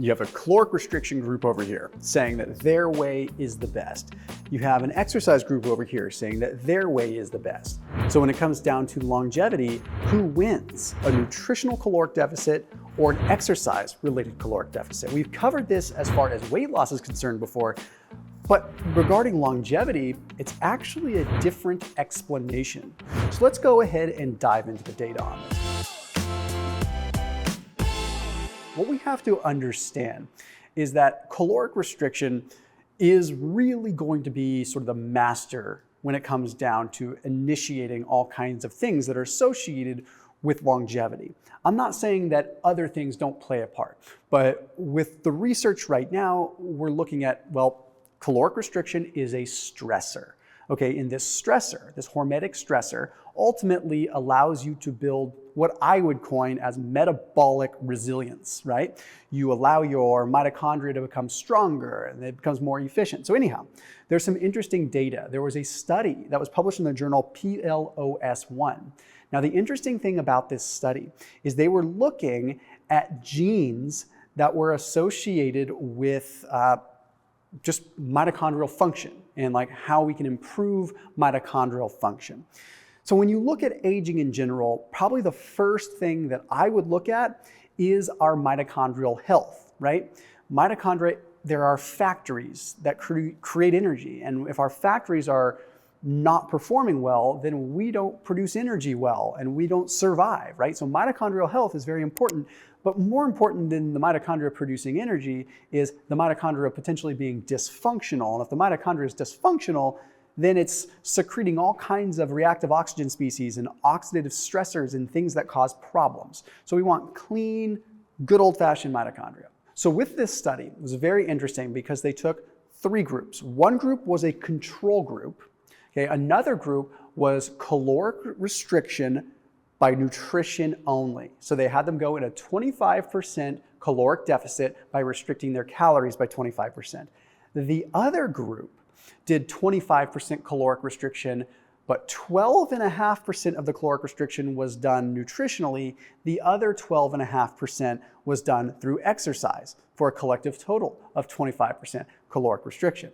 You have a caloric restriction group over here saying that their way is the best. You have an exercise group over here saying that their way is the best. So when it comes down to longevity, who wins? A nutritional caloric deficit or an exercise-related caloric deficit? We've covered this as far as weight loss is concerned before, but regarding longevity, it's actually a different explanation. So let's go ahead and dive into the data on this. What we have to understand is that caloric restriction is really going to be sort of the master when it comes down to initiating all kinds of things that are associated with longevity. I'm not saying that other things don't play a part, but with the research right now, we're looking at, well, caloric restriction is a stressor. Okay, and this stressor, this hormetic stressor, ultimately allows you to build what I would coin as metabolic resilience, right? You allow your mitochondria to become stronger and it becomes more efficient. So anyhow, there's some interesting data. There was a study that was published in the journal PLOS1. Now, the interesting thing about this study is they were looking at genes that were associated with just mitochondrial function and like how we can improve mitochondrial function. So when you look at aging in general, probably the first thing that I would look at is our mitochondrial health, right? Mitochondria, there are factories that create energy. And if our factories are not performing well, then we don't produce energy well and we don't survive, right? So mitochondrial health is very important, but more important than the mitochondria producing energy is the mitochondria potentially being dysfunctional. And if the mitochondria is dysfunctional, then it's secreting all kinds of reactive oxygen species and oxidative stressors and things that cause problems. So we want clean, good old-fashioned mitochondria. So with this study, it was very interesting because they took 3 groups. One group was a control group. Okay, another group was caloric restriction by nutrition only. So they had them go in a 25% caloric deficit by restricting their calories by 25%. The other group did 25% caloric restriction, but 12.5% of the caloric restriction was done nutritionally. The other 12.5% was done through exercise for a collective total of 25% caloric restriction.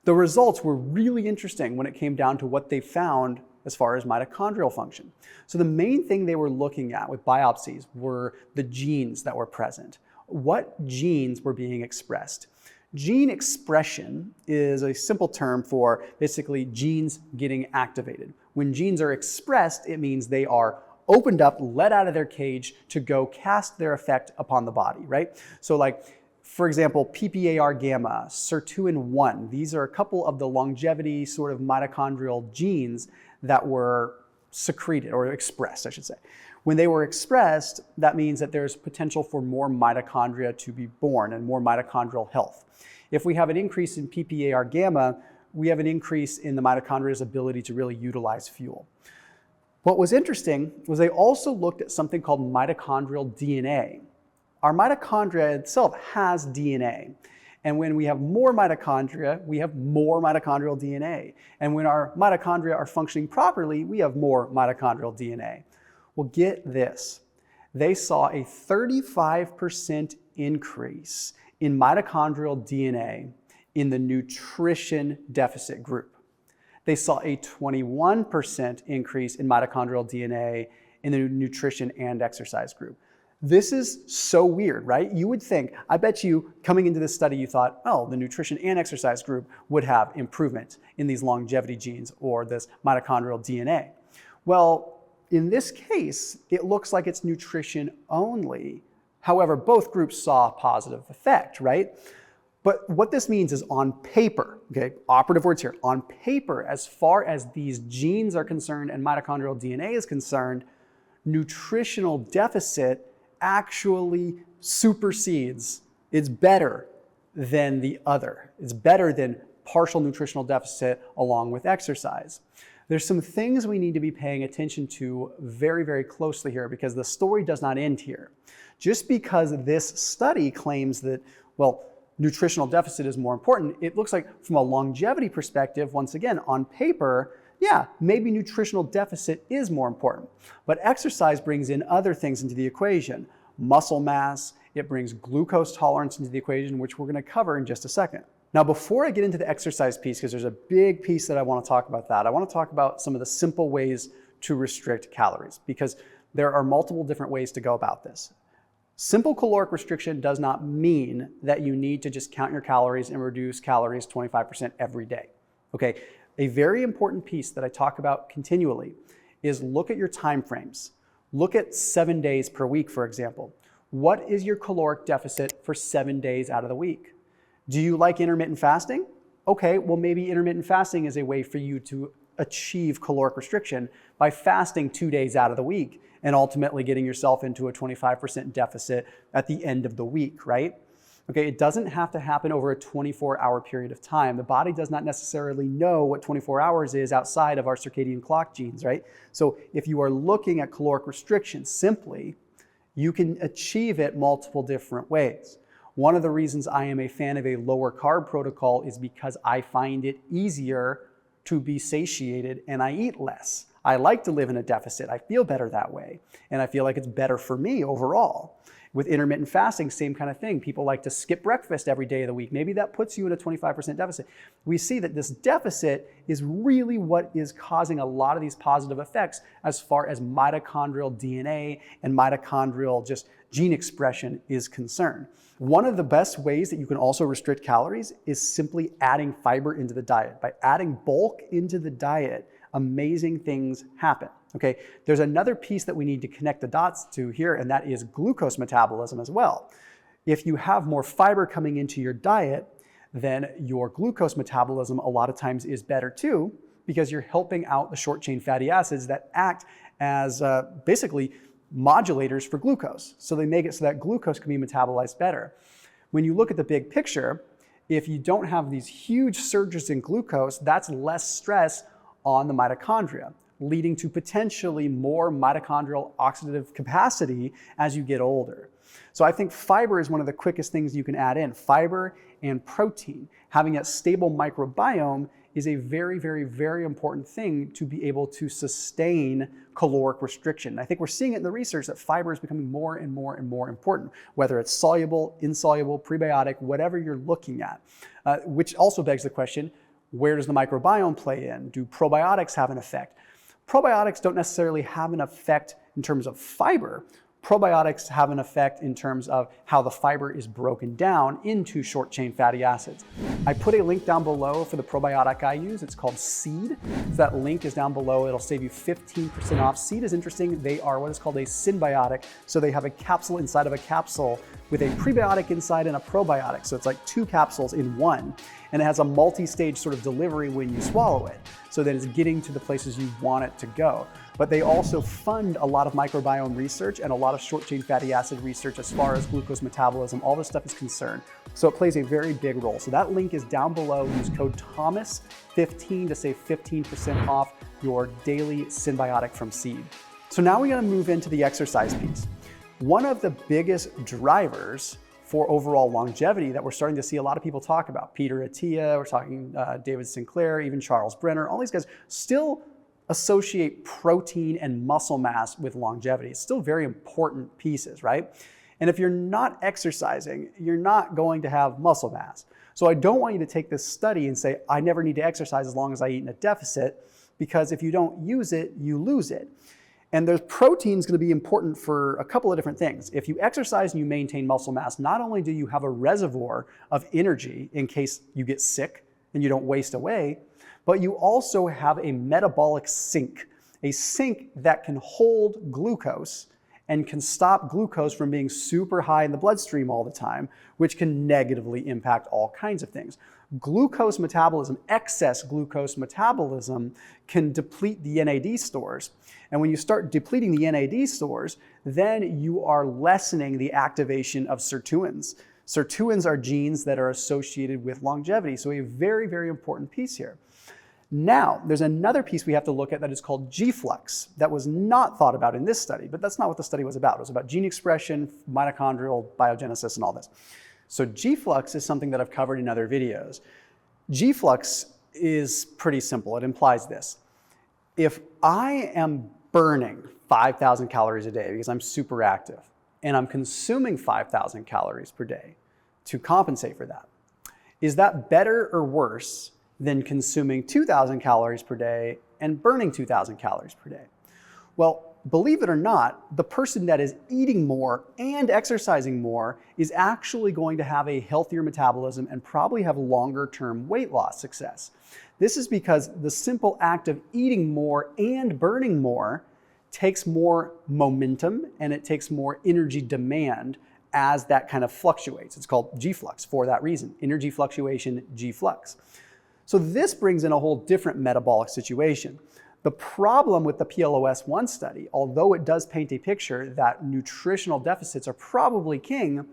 The results were really interesting when it came down to what they found as far as mitochondrial function. So the main thing they were looking at with biopsies were the genes that were present. What genes were being expressed? Gene expression is a simple term for basically genes getting activated. When genes are expressed, it means they are opened up, let out of their cage to go cast their effect upon the body, right? So like, for example, PPAR gamma, sirtuin-1, these are a couple of the longevity sort of mitochondrial genes that were secreted or expressed, I should say. When they were expressed, that means that there's potential for more mitochondria to be born and more mitochondrial health. If we have an increase in PPAR gamma, we have an increase in the mitochondria's ability to really utilize fuel. What was interesting was they also looked at something called mitochondrial DNA. Our mitochondria itself has DNA. And when we have more mitochondria, we have more mitochondrial DNA. And when our mitochondria are functioning properly, we have more mitochondrial DNA. Well, get this. They saw a 35% increase in mitochondrial DNA in the nutrition deficit group. They saw a 21% increase in mitochondrial DNA in the nutrition and exercise group. This is so weird, right? You would think, I bet you coming into this study, you thought, oh, the nutrition and exercise group would have improvement in these longevity genes or this mitochondrial DNA. Well, in this case, it looks like it's nutrition only. However, both groups saw a positive effect, right? But what this means is on paper, okay, operative words here, on paper, as far as these genes are concerned and mitochondrial DNA is concerned, nutritional deficit actually supersedes, it's better than the other. It's better than partial nutritional deficit along with exercise. There's some things we need to be paying attention to very, very closely here because the story does not end here. Just because this study claims that, well, nutritional deficit is more important, it looks like from a longevity perspective, once again, on paper, yeah, maybe nutritional deficit is more important. But exercise brings in other things into the equation. Muscle mass, It brings glucose tolerance into the equation, which we're going to cover in just a second. Now, before I get into the exercise piece, because there's a big piece that I want to talk about that, I want to talk about some of the simple ways to restrict calories, because there are multiple different ways to go about this. Simple caloric restriction does not mean that you need to just count your calories and reduce calories 25% every day. Okay, a very important piece that I talk about continually is look at your time frames. Look at 7 days per week, for example. What is your caloric deficit for 7 days out of the week? Do you like intermittent fasting? Okay, well maybe intermittent fasting is a way for you to achieve caloric restriction by fasting 2 days out of the week and ultimately getting yourself into a 25% deficit at the end of the week, right? Okay, it doesn't have to happen over a 24-hour period of time. The body does not necessarily know what 24 hours is outside of our circadian clock genes, right? So if you are looking at caloric restriction simply, you can achieve it multiple different ways. One of the reasons I am a fan of a lower carb protocol is because I find it easier to be satiated and I eat less. I like to live in a deficit. I feel better that way. And I feel like it's better for me overall. With intermittent fasting, same kind of thing. People like to skip breakfast every day of the week. Maybe that puts you in a 25% deficit. We see that this deficit is really what is causing a lot of these positive effects as far as mitochondrial DNA and mitochondrial just gene expression is concerned. One of the best ways that you can also restrict calories is simply adding fiber into the diet. By adding bulk into the diet, amazing things happen. Okay, there's another piece that we need to connect the dots to here, and that is glucose metabolism as well. If you have more fiber coming into your diet, then your glucose metabolism a lot of times is better too, because you're helping out the short chain fatty acids that act as basically modulators for glucose. So they make it so that glucose can be metabolized better. When you look at the big picture, if you don't have these huge surges in glucose, that's less stress on the mitochondria, leading to potentially more mitochondrial oxidative capacity as you get older. So I think fiber is one of the quickest things you can add in. Fiber and protein. Having a stable microbiome is a very, very, very important thing to be able to sustain caloric restriction. I think we're seeing it in the research that fiber is becoming more and more and more important, whether it's soluble, insoluble, prebiotic, whatever you're looking at, which also begs the question, where does the microbiome play in? Do probiotics have an effect? Probiotics don't necessarily have an effect in terms of fiber. Probiotics have an effect in terms of how the fiber is broken down into short chain fatty acids. I put a link down below for the probiotic I use. It's called Seed. So that link is down below. It'll save you 15% off. Seed is interesting. They are what is called a synbiotic. So they have a capsule inside of a capsule with a prebiotic inside and a probiotic. So it's like 2 capsules in one. And it has a multi-stage sort of delivery when you swallow it, so that it's getting to the places you want it to go. But they also fund a lot of microbiome research and a lot of short chain fatty acid research as far as glucose metabolism, all this stuff is concerned. So it plays a very big role. So that link is down below. Use code THOMAS15 to save 15% off your daily Synbiotic from Seed. So now we're gonna move into the exercise piece. One of the biggest drivers for overall longevity that we're starting to see a lot of people talk about, Peter Attia, we're talking David Sinclair, even Charles Brenner, all these guys still associate protein and muscle mass with longevity. It's still very important pieces, right? And if you're not exercising, you're not going to have muscle mass. So I don't want you to take this study and say, I never need to exercise as long as I eat in a deficit, because if you don't use it, you lose it. And the protein's gonna be important for a couple of different things. If you exercise and you maintain muscle mass, not only do you have a reservoir of energy in case you get sick and you don't waste away, but you also have a metabolic sink that can hold glucose and can stop glucose from being super high in the bloodstream all the time, which can negatively impact all kinds of things. Glucose metabolism, excess glucose metabolism, can deplete the NAD stores. And when you start depleting the NAD stores, then you are lessening the activation of sirtuins. Sirtuins are genes that are associated with longevity, so a very, very important piece here. Now, there's another piece we have to look at that is called G-Flux that was not thought about in this study, but that's not what the study was about. It was about gene expression, mitochondrial biogenesis, and all this. So G-Flux is something that I've covered in other videos. G-Flux is pretty simple. It implies this. If I am burning 5,000 calories a day because I'm super active, and I'm consuming 5,000 calories per day to compensate for that. Is that better or worse than consuming 2,000 calories per day and burning 2,000 calories per day? Well, believe it or not, the person that is eating more and exercising more is actually going to have a healthier metabolism and probably have longer-term weight loss success. This is because the simple act of eating more and burning more takes more momentum and it takes more energy demand as that kind of fluctuates. It's called G-Flux for that reason, energy fluctuation, G-Flux. So this brings in a whole different metabolic situation. The problem with the PLOS-1 study, although it does paint a picture that nutritional deficits are probably king,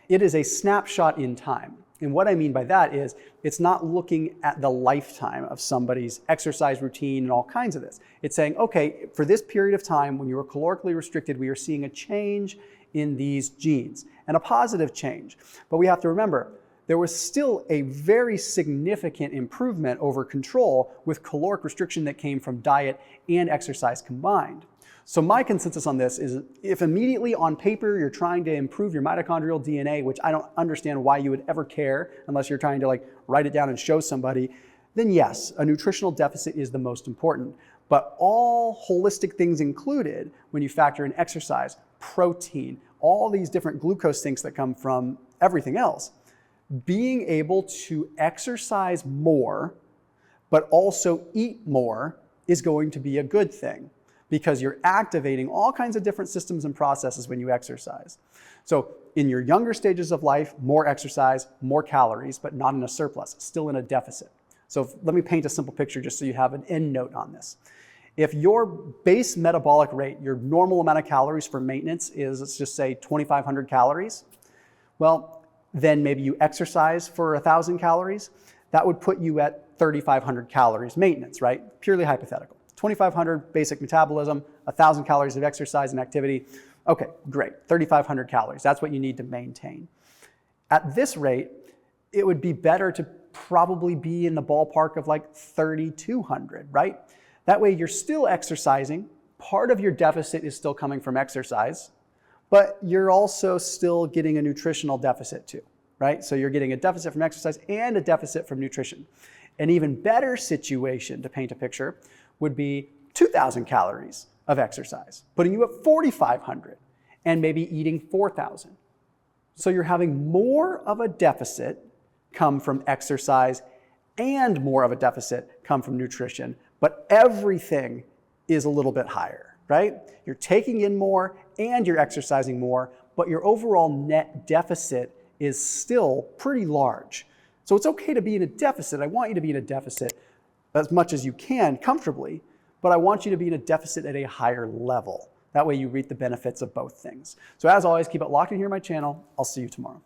it is a snapshot in time. And what I mean by that is it's not looking at the lifetime of somebody's exercise routine and all kinds of this. It's saying, okay, for this period of time when you were calorically restricted, we are seeing a change in these genes and a positive change. But we have to remember, there was still a very significant improvement over control with caloric restriction that came from diet and exercise combined. So my consensus on this is if immediately on paper you're trying to improve your mitochondrial DNA, which I don't understand why you would ever care unless you're trying to write it down and show somebody, then yes, a nutritional deficit is the most important. But all holistic things included, when you factor in exercise, protein, all these different glucose sinks that come from everything else, being able to exercise more, but also eat more is going to be a good thing because you're activating all kinds of different systems and processes when you exercise. So in your younger stages of life, more exercise, more calories, but not in a surplus, still in a deficit. So let me paint a simple picture just so you have an end note on this. If your base metabolic rate, your normal amount of calories for maintenance is, let's just say 2,500 calories, well, then maybe you exercise for 1,000 calories, that would put you at 3,500 calories maintenance, right? Purely hypothetical. 2,500 basic metabolism, 1,000 calories of exercise and activity. Okay, great, 3,500 calories. That's what you need to maintain. At this rate, it would be better to probably be in the ballpark of 3,200, right? That way you're still exercising. Part of your deficit is still coming from exercise, but you're also still getting a nutritional deficit too, right? So you're getting a deficit from exercise and a deficit from nutrition. An even better situation to paint a picture would be 2,000 calories of exercise, putting you at 4,500 and maybe eating 4,000. So you're having more of a deficit come from exercise and more of a deficit come from nutrition, but everything is a little bit higher, right? You're taking in more and you're exercising more, but your overall net deficit is still pretty large. So it's okay to be in a deficit. I want you to be in a deficit as much as you can comfortably, but I want you to be in a deficit at a higher level. That way you reap the benefits of both things. So as always, keep it locked in here on my channel. I'll see you tomorrow.